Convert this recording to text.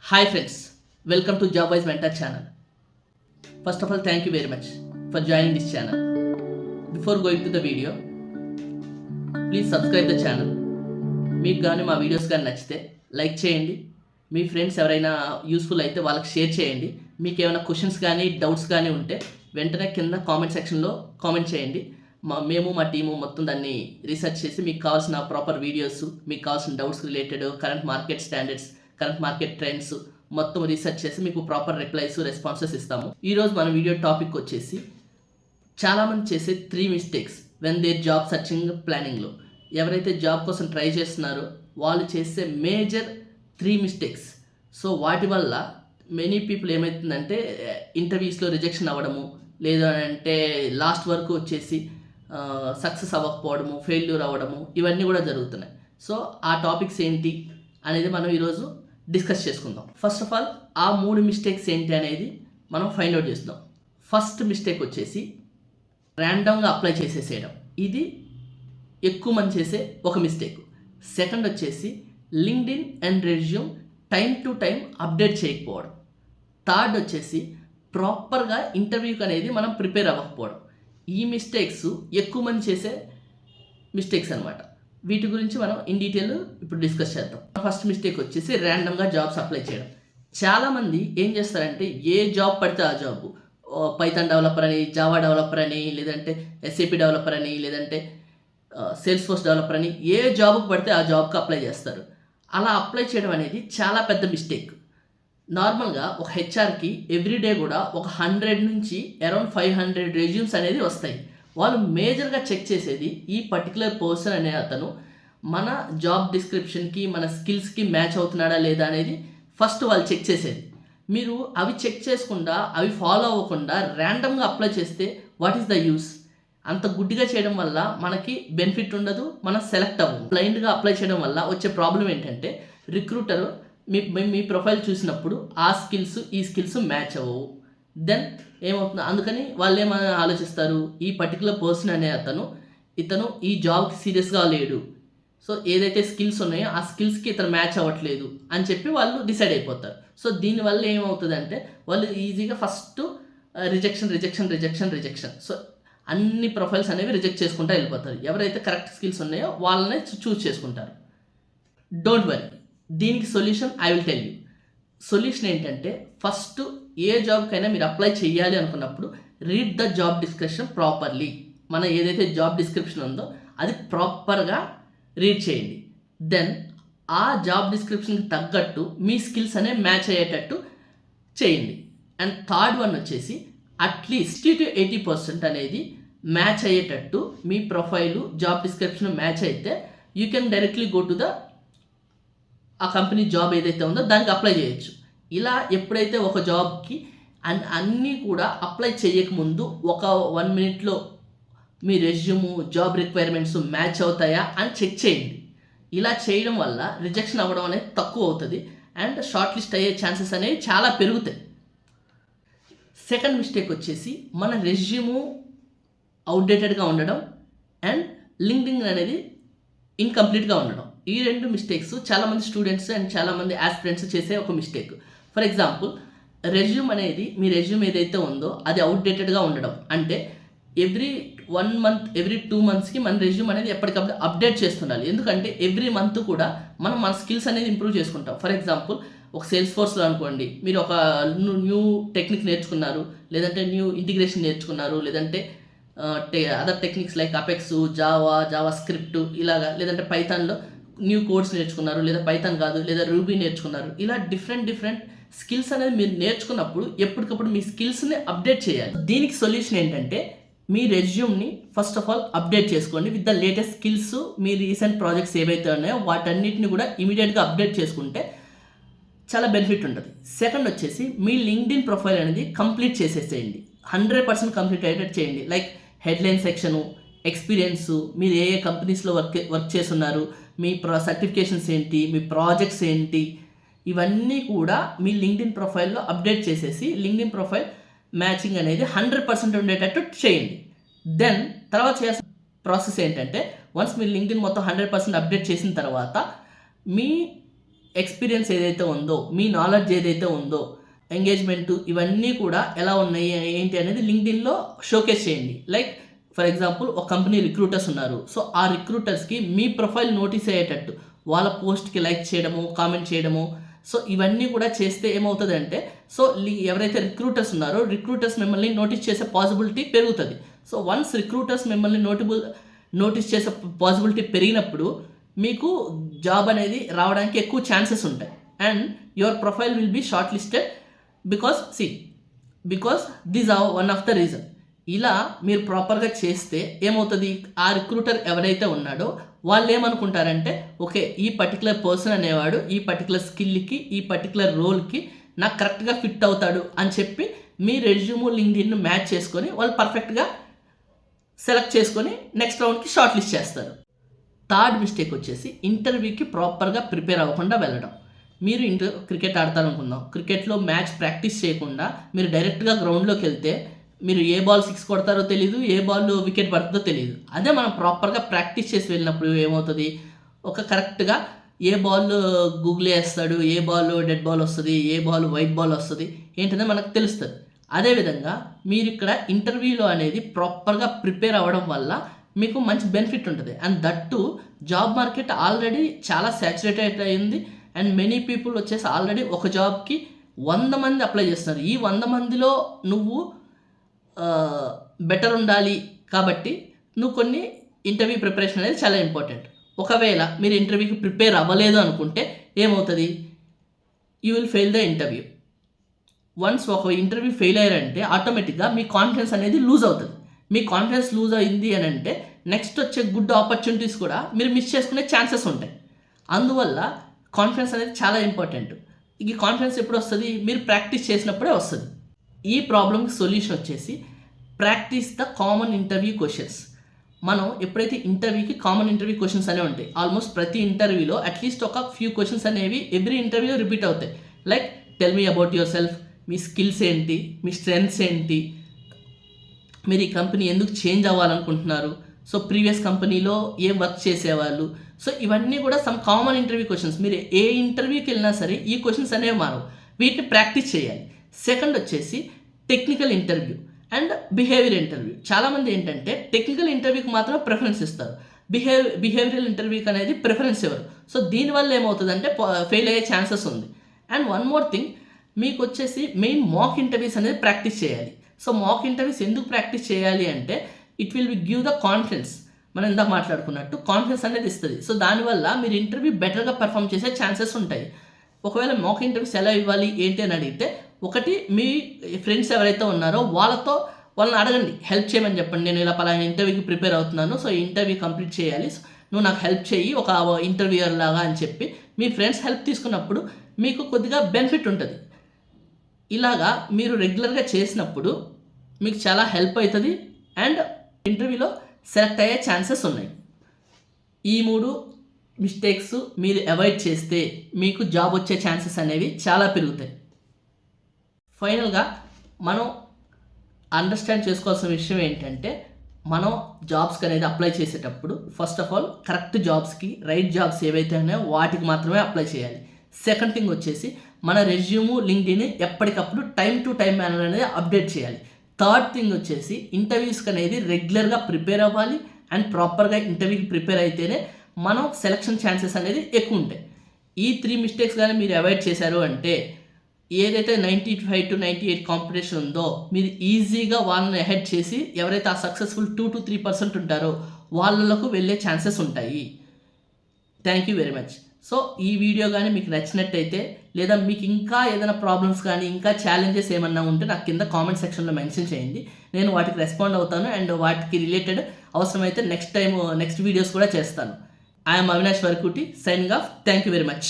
Hi friends, welcome to JobWise Mentor channel. First of all, thank you very much for joining this channel. Before going to the video, please subscribe the channel. మీకు కానీ మా videos కానీ నచ్చితే like చేయండి. మీ friends ఎవరైనా useful అయితే వాళ్ళకి share చేయండి. మీకు ఏమైనా క్వశ్చన్స్ కానీ డౌట్స్ కానీ ఉంటే వెంటనే కింద కామెంట్ సెక్షన్లో కామెంట్ చేయండి. మేము మా టీము మొత్తం దాన్ని రీసెర్చ్ చేసి మీకు కావాల్సిన ప్రాపర్ వీడియోస్, మీకు కావాల్సిన doubts related current market standards, current market trends మొత్తం రీసెర్చ్ చేసి మీకు ప్రాపర్ రిప్లైస్ రెస్పాన్సెస్ ఇస్తాము. ఈరోజు మన వీడియో టాపిక్ వచ్చేసి చాలామంది చేసే 3 mistakes when they job searching ప్లానింగ్లో. ఎవరైతే జాబ్ కోసం ట్రై చేస్తున్నారో వాళ్ళు చేసే మేజర్ 3 మిస్టేక్స్. సో వాటి వల్ల మెనీ పీపుల్ ఏమవుతుందంటే ఇంటర్వ్యూస్లో రిజెక్షన్ అవ్వడము, లేదంటే లాస్ట్ వరకు వచ్చేసి సక్సెస్ అవ్వకపోవడము, ఫెయిల్యూర్ అవ్వడము, ఇవన్నీ కూడా జరుగుతున్నాయి. సో ఆ టాపిక్స్ ఏంటి అనేది మనం ఈరోజు డిస్కస్ చేసుకుందాం. ఫస్ట్ ఆఫ్ ఆల్ ఆ 3 మిస్టేక్స్ ఏంటి అనేది మనం ఫైండ్ అవుట్ చేద్దాం. ఫస్ట్ మిస్టేక్ వచ్చేసి ర్యాండమ్గా అప్లై చేసేసేయడం. ఇది ఎక్కువ మంది చేసే ఒక మిస్టేక్. సెకండ్ వచ్చేసి LinkedIn and resume time to time update చేయకపోవడం. థర్డ్ వచ్చేసి ప్రాపర్గా ఇంటర్వ్యూకి అనేది మనం ప్రిపేర్ అవ్వకపోవడం. ఈ మిస్టేక్స్ ఎక్కువ మంది చేసే మిస్టేక్స్ అనమాట. వీటి గురించి మనం ఇన్ డీటెయిల్ ఇప్పుడు డిస్కస్ చేద్దాం. ఫస్ట్ మిస్టేక్ వచ్చేసి ర్యాండమ్గా జాబ్స్ అప్లై చేయడం. చాలామంది ఏం చేస్తారంటే ఏ జాబ్ పడితే ఆ జాబ్, పైథాన్ డెవలపర్ అని, జావా డెవలపర్ అని, లేదంటే ఎస్ఏపీ డెవలపర్ అని, లేదంటే సేల్స్ ఫోర్స్ డెవలపర్ అని ఏ జాబ్కి పడితే ఆ జాబ్కి అప్లై చేస్తారు. అలా అప్లై చేయడం అనేది చాలా పెద్ద మిస్టేక్. నార్మల్గా ఒక హెచ్ఆర్కి ఎవ్రీడే కూడా ఒక 100 నుంచి అరౌండ్ 500 రెజ్యూమ్స్ అనేది వస్తాయి. వాళ్ళు మేజర్గా చెక్ చేసేది ఈ పర్టికులర్ పర్సన్ అనే అతను మన జాబ్ డిస్క్రిప్షన్కి, మన స్కిల్స్కి మ్యాచ్ అవుతున్నాడా లేదా అనేది ఫస్ట్ వాళ్ళు చెక్ చేసేది. మీరు అవి చెక్ చేసుకుండా, అవి ఫాలో అవ్వకుండా ర్యాండమ్గా అప్లై చేస్తే వాట్ ఈస్ ద యూస్? అంత గుడ్డిగా చేయడం వల్ల మనకి బెనిఫిట్ ఉండదు, మనం సెలెక్ట్ అవ్వము. బ్లైండ్గా అప్లై చేయడం వల్ల వచ్చే ప్రాబ్లం ఏంటంటే రిక్రూటర్ మీ ప్రొఫైల్ చూసినప్పుడు ఆ స్కిల్స్ ఈ స్కిల్స్ మ్యాచ్ అవ్వవు. దెన్ ఏమవుతుంది? అందుకని వాళ్ళు ఏమైనా ఆలోచిస్తారు, ఈ పర్టికులర్ పర్సన్ అనే ఇతను ఈ జాబ్కి సీరియస్గా లేడు, సో ఏదైతే స్కిల్స్ ఉన్నాయో ఆ స్కిల్స్కి ఇతను మ్యాచ్ అవ్వట్లేదు అని చెప్పి వాళ్ళు డిసైడ్ అయిపోతారు. సో దీనివల్ల ఏమవుతుందంటే వాళ్ళు ఈజీగా ఫస్ట్ రిజెక్షన్. సో అన్ని ప్రొఫైల్స్ అనేవి రిజెక్ట్ చేసుకుంటూ వెళ్ళిపోతారు. ఎవరైతే కరెక్ట్ స్కిల్స్ ఉన్నాయో వాళ్ళనే చూస్ చేసుకుంటారు. డోంట్ వరీ, దీనికి solution I will tell you. Solution ఏంటంటే ఫస్ట్ ఏ జాబ్కైనా మీరు అప్లై చేయాలి అనుకున్నప్పుడు read the job description properly. మన ఏదైతే జాబ్ డిస్క్రిప్షన్ ఉందో అది ప్రాపర్గా రీడ్ చేయండి. దెన్ ఆ జాబ్ డిస్క్రిప్షన్కి తగ్గట్టు మీ స్కిల్స్ అనేవి మ్యాచ్ అయ్యేటట్టు చేయండి. అండ్ థర్డ్ వన్ వచ్చేసి అట్లీస్ట్ 60-80% అనేది మ్యాచ్ అయ్యేటట్టు మీ ప్రొఫైలు జాబ్ డిస్క్రిప్షన్ మ్యాచ్ అయితే you can directly go to the ఆ కంపెనీ జాబ్ ఏదైతే ఉందో దానికి అప్లై చేయొచ్చు. ఇలా ఎప్పుడైతే ఒక జాబ్కి అన్నీ కూడా అప్లై చేయకముందు ఒక 1 మినిట్లో మీ రెజ్యూము, జాబ్ రిక్వైర్మెంట్స్ మ్యాచ్ అవుతాయా అని చెక్ చేయండి. ఇలా చేయడం వల్ల రిజెక్షన్ అవ్వడం అనేది తక్కువ అవుతుంది అండ్ షార్ట్ లిస్ట్ అయ్యే ఛాన్సెస్ అనేవి చాలా పెరుగుతాయి. సెకండ్ మిస్టేక్ వచ్చేసి మన రెజ్యూము అవుట్డేటెడ్గా ఉండడం అండ్ లింక్డ్ఇన్ అనేది ఇన్కంప్లీట్గా ఉండడం. ఈ 2 మిస్టేక్స్ చాలామంది స్టూడెంట్స్ అండ్ చాలామంది ఆస్పిరెంట్స్ చేసే ఒక mistake. For example, me resume ఏదైతే ఉందో అది అవుట్డేటెడ్గా ఉండడం. అంటే ఎవ్రీ 1 మంత్, ఎవ్రీ 2 మంత్స్కి మన రెజ్యూమ్ అనేది ఎప్పటికప్పుడు అప్డేట్ చేస్తుండాలి. ఎందుకంటే ఎవ్రీ మంత్ కూడా మనం మన స్కిల్స్ అనేది ఇంప్రూవ్ చేసుకుంటాం. ఫర్ ఎగ్జాంపుల్, ఒక సేల్స్ ఫోర్స్లో అనుకోండి, మీరు ఒక న్యూ టెక్నిక్ నేర్చుకున్నారు, లేదంటే న్యూ ఇంటిగ్రేషన్ నేర్చుకున్నారు, లేదంటే other techniques like apex, Java script ఇలాగా, లేదంటే పైథాన్లో న్యూ కోడ్స్ నేర్చుకున్నారు, లేదా పైథాన్ కాదు లేదా రూబీ నేర్చుకున్నారు. ఇలా డిఫరెంట్ స్కిల్స్ అనేది మీరు నేర్చుకున్నప్పుడు ఎప్పటికప్పుడు మీ స్కిల్స్ని అప్డేట్ చేయాలి. దీనికి సొల్యూషన్ ఏంటంటే మీ రెజ్యూమ్ని ఫస్ట్ ఆఫ్ ఆల్ అప్డేట్ చేసుకోండి with the latest skills. Me recent projects ఏవైతే ఉన్నాయో వాటన్నిటిని కూడా ఇమీడియట్గా అప్డేట్ చేసుకుంటే చాలా బెనిఫిట్ ఉంటుంది. సెకండ్ వచ్చేసి మీ లింక్డ్ఇన్ ప్రొఫైల్ అనేది కంప్లీట్ చేసేసేయండి. 100% కంప్లీట్ అయ్యేటట్టు చేయండి. లైక్ హెడ్లైన్ సెక్షను, ఎక్స్పీరియన్స్, మీరు ఏ కంపెనీస్లో వర్క్ చేస్తున్నారు, మీ సర్టిఫికేషన్స్ ఏంటి, మీ ప్రాజెక్ట్స్ ఏంటి, ఇవన్నీ కూడా మీ లింక్డ్ఇన్ ప్రొఫైల్లో అప్డేట్ చేసేసి లింక్డ్ఇన్ ప్రొఫైల్ మ్యాచింగ్ అనేది 100% ఉండేటట్టు చేయండి. దెన్ తర్వాత చేయాల్సిన ప్రాసెస్ ఏంటంటే వన్స్ మీరు లింక్డ్ఇన్ మొత్తం 100% అప్డేట్ చేసిన తర్వాత మీ ఎక్స్పీరియన్స్ ఏదైతే ఉందో, మీ నాలెడ్జ్ ఏదైతే ఉందో, ఎంగేజ్మెంట్ ఇవన్నీ కూడా ఎలా ఉన్నాయి ఏంటి అనేది లింక్డ్ఇన్లో షోకేస్ చేయండి. లైక్ ఫర్ ఎగ్జాంపుల్ ఒక కంపెనీ రిక్రూటర్స్ ఉన్నారు. సో ఆ రిక్రూటర్స్కి మీ ప్రొఫైల్ నోటీస్ అయ్యేటట్టు వాళ్ళ పోస్ట్కి లైక్ చేయడము, కామెంట్ చేయడము, సో ఇవన్నీ కూడా చేస్తే ఏమవుతుందంటే, సో ఎవరైతే రిక్రూటర్స్ ఉన్నారో రిక్రూటర్స్ మిమ్మల్ని నోటీస్ చేసే పాసిబిలిటీ పెరుగుతుంది. సో వన్స్ రిక్రూటర్స్ మిమ్మల్ని నోటీస్ చేసే పాసిబిలిటీ పెరిగినప్పుడు మీకు జాబ్ అనేది రావడానికి ఎక్కువ ఛాన్సెస్ ఉంటాయి. And your profile will be shortlisted because this are one of the reason. ఇలా మీరు ప్రాపర్గా చేస్తే ఏమవుతుంది, ఆ రిక్రూటర్ ఎవరైతే ఉన్నాడో వాళ్ళు ఏమనుకుంటారంటే, ఓకే ఈ పర్టికులర్ పర్సన్ అనేవాడు ఈ పర్టికులర్ స్కిల్కి, ఈ పర్టికులర్ రోల్కి నాకు కరెక్ట్గా ఫిట్ అవుతాడు అని చెప్పి మీ రెజ్యూమ్ లింక్డ్ఇన్ మ్యాచ్ చేసుకొని వాళ్ళు పర్ఫెక్ట్గా సెలెక్ట్ చేసుకొని నెక్స్ట్ రౌండ్కి షార్ట్ లిస్ట్ చేస్తారు. థర్డ్ మిస్టేక్ వచ్చేసి ఇంటర్వ్యూకి ప్రాపర్గా ప్రిపేర్ అవ్వకుండా వెళ్ళడం. మీరు క్రికెట్ ఆడతారనుకుందాం, క్రికెట్లో మ్యాచ్ ప్రాక్టీస్ చేయకుండా మీరు డైరెక్ట్గా గ్రౌండ్లోకి వెళ్తే మీరు ఏ బాల్ 6 కొడతారో తెలియదు, ఏ బాల్ వికెట్ పడుతుందో తెలియదు. అదే మనం ప్రాపర్గా ప్రాక్టీస్ చేసి వెళ్ళినప్పుడు ఏమవుతుంది, ఒక కరెక్ట్గా ఏ బాల్ గూగుల్ వేస్తాడు, ఏ బాల్ డెడ్ బాల్ వస్తుంది, ఏ బాల్ వైట్ బాల్ వస్తుంది ఏంటనేది మనకు తెలుస్తుంది. అదేవిధంగా మీరు ఇక్కడ ఇంటర్వ్యూలో అనేది ప్రాపర్గా ప్రిపేర్ అవ్వడం వల్ల మీకు మంచి బెనిఫిట్ ఉంటుంది. And that job market already చాలా సాచురేటెడ్ అయింది. అండ్ మెనీ పీపుల్ వచ్చేసి ఆల్రెడీ ఒక జాబ్కి 100 మంది అప్లై చేస్తున్నారు. ఈ 100 మందిలో నువ్వు బెటర్ ఉండాలి కాబట్టి నువ్వు కొన్ని ఇంటర్వ్యూ ప్రిపరేషన్ అనేది చాలా ఇంపార్టెంట్. ఒకవేళ మీరు ఇంటర్వ్యూకి ప్రిపేర్ అవ్వలేదు అనుకుంటే ఏమవుతుంది, you will fail the interview. Once ఒక ఇంటర్వ్యూ ఫెయిల్ అయ్యారంటే ఆటోమేటిక్గా మీ కాన్ఫిడెన్స్ అనేది లూజ్ అవుతుంది. మీ కాన్ఫిడెన్స్ లూజ్ అయింది అని అంటే నెక్స్ట్ వచ్చే గుడ్ ఆపర్చునిటీస్ కూడా మీరు మిస్ చేసుకునే ఛాన్సెస్ ఉంటాయి. అందువల్ల కాన్ఫిడెన్స్ అనేది చాలా ఇంపార్టెంట్. ఈ కాన్ఫిడెన్స్ ఎప్పుడు వస్తుంది, మీరు ప్రాక్టీస్ చేసినప్పుడే వస్తుంది. ఈ ప్రాబ్లమ్కి సొల్యూషన్ వచ్చేసి practice the common interview questions. మనం ఎప్పుడైతే ఇంటర్వ్యూకి కామన్ ఇంటర్వ్యూ క్వశ్చన్స్ అనేవి ఉంటాయి, ఆల్మోస్ట్ ప్రతి ఇంటర్వ్యూలో అట్లీస్ట్ ఒక ఫ్యూ క్వశ్చన్స్ అనేవి ఎవ్రీ ఇంటర్వ్యూలో రిపీట్ అవుతాయి. Like tell me about your self, me skills ఏంటి, మీ స్ట్రెంగ్త్స్ ఏంటి, మీరు ఈ కంపెనీ ఎందుకు చేంజ్ అవ్వాలనుకుంటున్నారు, సో ప్రీవియస్ కంపెనీలో ఏం వర్క్ చేసేవాళ్ళు, సో ఇవన్నీ కూడా సమ్ కామన్ ఇంటర్వ్యూ క్వశ్చన్స్. మీరు ఏ ఇంటర్వ్యూకి వెళ్ళినా సరే ఈ క్వశ్చన్స్ అనేవి మారవు, వీటిని ప్రాక్టీస్ చేయాలి. సెకండ్ వచ్చేసి technical interview and behaviour interview. చాలామంది ఏంటంటే టెక్నికల్ ఇంటర్వ్యూకి మాత్రం ప్రిఫరెన్స్ ఇస్తారు, బిహేవియరల్ ఇంటర్వ్యూకి అనేది ప్రిఫరెన్స్ ఇవ్వరు. సో దీనివల్ల ఏమవుతుందంటే ఫెయిల్ అయ్యే ఛాన్సెస్ ఉంది. అండ్ వన్ మోర్ థింగ్, మీకు వచ్చేసి మెయిన్ మాక్ ఇంటర్వ్యూస్ అనేది ప్రాక్టీస్ చేయాలి. సో మాక్ ఇంటర్వ్యూస్ ఎందుకు ప్రాక్టీస్ చేయాలి అంటే it will give the confidence. మనం ఇందాక మాట్లాడుకున్నట్టు కాన్ఫిడెన్స్ అనేది ఇస్తుంది. సో దానివల్ల మీరు ఇంటర్వ్యూ బెటర్గా పర్ఫామ్ చేసే ఛాన్సెస్ ఉంటాయి. ఒకవేళ మాక్ ఇంటర్వ్యూస్ ఎలా ఇవ్వాలి ఏంటి అని అడిగితే, ఒకటి మీ ఫ్రెండ్స్ ఎవరైతే ఉన్నారో వాళ్ళని అడగండి, హెల్ప్ చేయమని చెప్పండి. నేను ఇలా పలానా ఇంటర్వ్యూకి ప్రిపేర్ అవుతున్నాను, సో ఇంటర్వ్యూ కంప్లీట్ చేయాలి, నువ్వు నాకు హెల్ప్ చేయి ఒక ఇంటర్వ్యూయర్ లాగా అని చెప్పి మీ ఫ్రెండ్స్ హెల్ప్ తీసుకున్నప్పుడు మీకు కొద్దిగా బెనిఫిట్ ఉంటుంది. ఇలాగా మీరు రెగ్యులర్గా చేసినప్పుడు మీకు చాలా హెల్ప్ అవుతుంది అండ్ ఇంటర్వ్యూలో సెలెక్ట్ అయ్యే ఛాన్సెస్ ఉన్నాయి. ఈ 3 మిస్టేక్స్ మీరు అవాయిడ్ చేస్తే మీకు జాబ్ వచ్చే ఛాన్సెస్ అనేవి చాలా పెరుగుతాయి. ఫైనల్గా మనం అండర్స్టాండ్ చేసుకోవాల్సిన విషయం ఏంటంటే, మనం జాబ్స్కి అనేది అప్లై చేసేటప్పుడు ఫస్ట్ ఆఫ్ ఆల్ కరెక్ట్ జాబ్స్కి, రైట్ జాబ్స్ ఏవైతే ఉన్నాయో వాటికి మాత్రమే అప్లై చేయాలి. సెకండ్ థింగ్ వచ్చేసి మన రెజ్యూమ్ లింక్డ్ఇన్ ఎప్పటికప్పుడు టైం టు టైం మేనర్ అనేది అప్డేట్ చేయాలి. థర్డ్ థింగ్ వచ్చేసి ఇంటర్వ్యూస్కి అనేది రెగ్యులర్గా ప్రిపేర్ అవ్వాలి అండ్ ప్రాపర్గా ఇంటర్వ్యూకి ప్రిపేర్ అయితేనే మనం సెలక్షన్ ఛాన్సెస్ అనేది ఎక్కువ ఉంటాయి. ఈ 3 మిస్టేక్స్ కానీ మీరు అవాయిడ్ చేశారు అంటే ఏదైతే 95 to 98 కాంపిటీషన్ ఉందో మీరు ఈజీగా వాళ్ళని అహెడ్ చేసి ఎవరైతే ఆ సక్సెస్ఫుల్ 2 to 3% ఉంటారో వాళ్ళకు వెళ్ళే ఛాన్సెస్ ఉంటాయి. Thank you very much. So ఈ వీడియో కానీ మీకు నచ్చినట్టయితే, లేదా మీకు ఇంకా ఏదైనా ప్రాబ్లమ్స్ కానీ ఇంకా ఛాలెంజెస్ ఏమన్నా ఉంటే నాకు కింద కామెంట్ సెక్షన్లో మెన్షన్ చేయండి, నేను వాటికి రెస్పాండ్ అవుతాను అండ్ వాటికి రిలేటెడ్ అవసరమైతే నెక్స్ట్ వీడియోస్ కూడా చేస్తాను. I'm Avinash వరకుటి, signing off. Thank you very much.